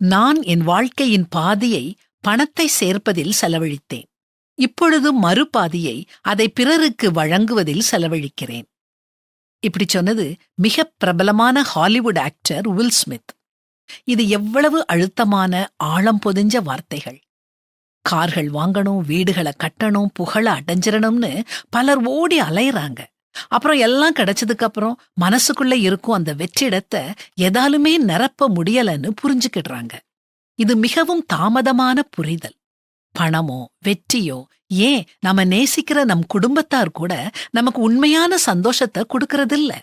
நான் என் வாழ்க்கையின் பாதியை பணத்தை சேர்ப்பதில் செலவழித்தேன். இப்பொழுது மறுபாதியை அதை பிறருக்கு வழங்குவதில் செலவழிக்கிறேன். இப்படி சொன்னது மிக பிரபலமான ஹாலிவுட் ஆக்டர் வில் ஸ்மித். இது எவ்வளவு அழுத்தமான ஆழம் பொதிஞ்ச வார்த்தைகள். கார்கள் வாங்கணும், வீடுகளை கட்டணும், புகழ அடைஞ்சிடணும்னு பலர் ஓடி அலையறாங்க. அப்புறம் எல்லாம் கிடைச்சதுக்கு அப்புறம் மனசுக்குள்ள இருக்கும் அந்த வெற்றிடத்தை எதாலுமே நிரப்ப முடியலன்னு புரிஞ்சுக்கிடுறாங்க. இது மிகவும் தாமதமான புரிதல். பணமோ வெற்றியோ, ஏன் நம்ம நேசிக்கிற நம் குடும்பத்தார் கூட நமக்கு உண்மையான சந்தோஷத்தை கொடுக்கறதில்ல.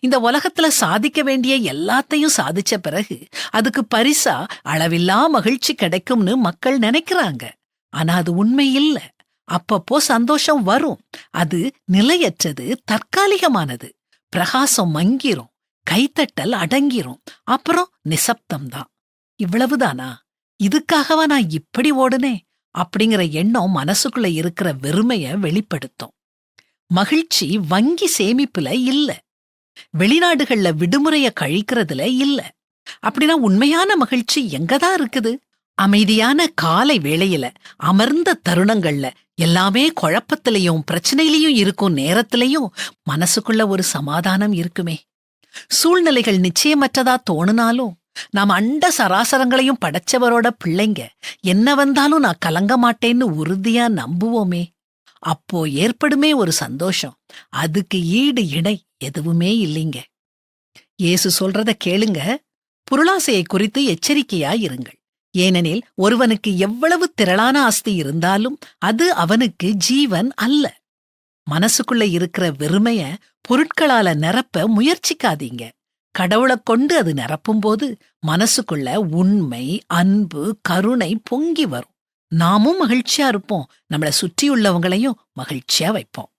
இந்த உலகத்துல சாதிக்க வேண்டிய எல்லாத்தையும் சாதிச்ச பிறகு அதுக்கு பரிசா அளவில்லா மகிழ்ச்சி கிடைக்கும்னு மக்கள் நினைக்கிறாங்க. ஆனா அது உண்மை இல்ல. அப்பப்போ சந்தோஷம் வரும். அது நிலையற்றது, தற்காலிகமானது. பிரகாசம் மங்கிரும், கைத்தட்டல் அடங்கிரும், அப்புறம் நிசப்தம்தான். இவ்வளவுதானா? இதுக்காகவா நான் இப்படி ஓடுனேன் அப்படிங்கிற எண்ணம் மனசுக்குள்ள இருக்கிற வெறுமைய வெளிப்படுத்தும். மகிழ்ச்சி வங்கி சேமிப்புல இல்ல, வெளிநாடுகள்ல விடுமுறைய கழிக்கிறதுல இல்ல. அப்படின்னா உண்மையான மகிழ்ச்சி எங்கதான் இருக்குது? அமைதியான காலை வேளையில, அமர்ந்த தருணங்கள்ல, எல்லாமே குழப்பத்திலையும் பிரச்சனையிலையும் இருக்கும் நேரத்திலையும் மனசுக்குள்ள ஒரு சமாதானம் இருக்குமே. சூழ்நிலைகள் நிச்சயமற்றதா தோணுனாலும் நாம் அண்ட சராசரங்களையும் படைச்சவரோட பிள்ளைங்க, என்ன வந்தாலும் நான் கலங்க மாட்டேன்னு உறுதியா நம்புவோமே. அப்போ ஏற்படுமே ஒரு சந்தோஷம். அதுக்கு ஈடு இணை எதுவுமே இல்லைங்க. இயேசு சொல்றத கேளுங்க. பொருளாசையை குறித்து எச்சரிக்கையா இருங்கள். ஏனெனில் ஒருவனுக்கு எவ்வளவு திரளான ஆஸ்தி இருந்தாலும் அது அவனுக்கு ஜீவன் அல்ல. மனசுக்குள்ள இருக்கிற வெறுமைய பொருட்களால நிரப்ப முயற்சிக்காதீங்க. கடவுளைக் கொண்டு அது நிரப்பும்போது மனசுக்குள்ள உண்மை, அன்பு, கருணை பொங்கி வரும். நாமும் மகிழ்ச்சியா இருப்போம், நம்மளை சுற்றியுள்ளவங்களையும் மகிழ்ச்சியா வைப்போம்.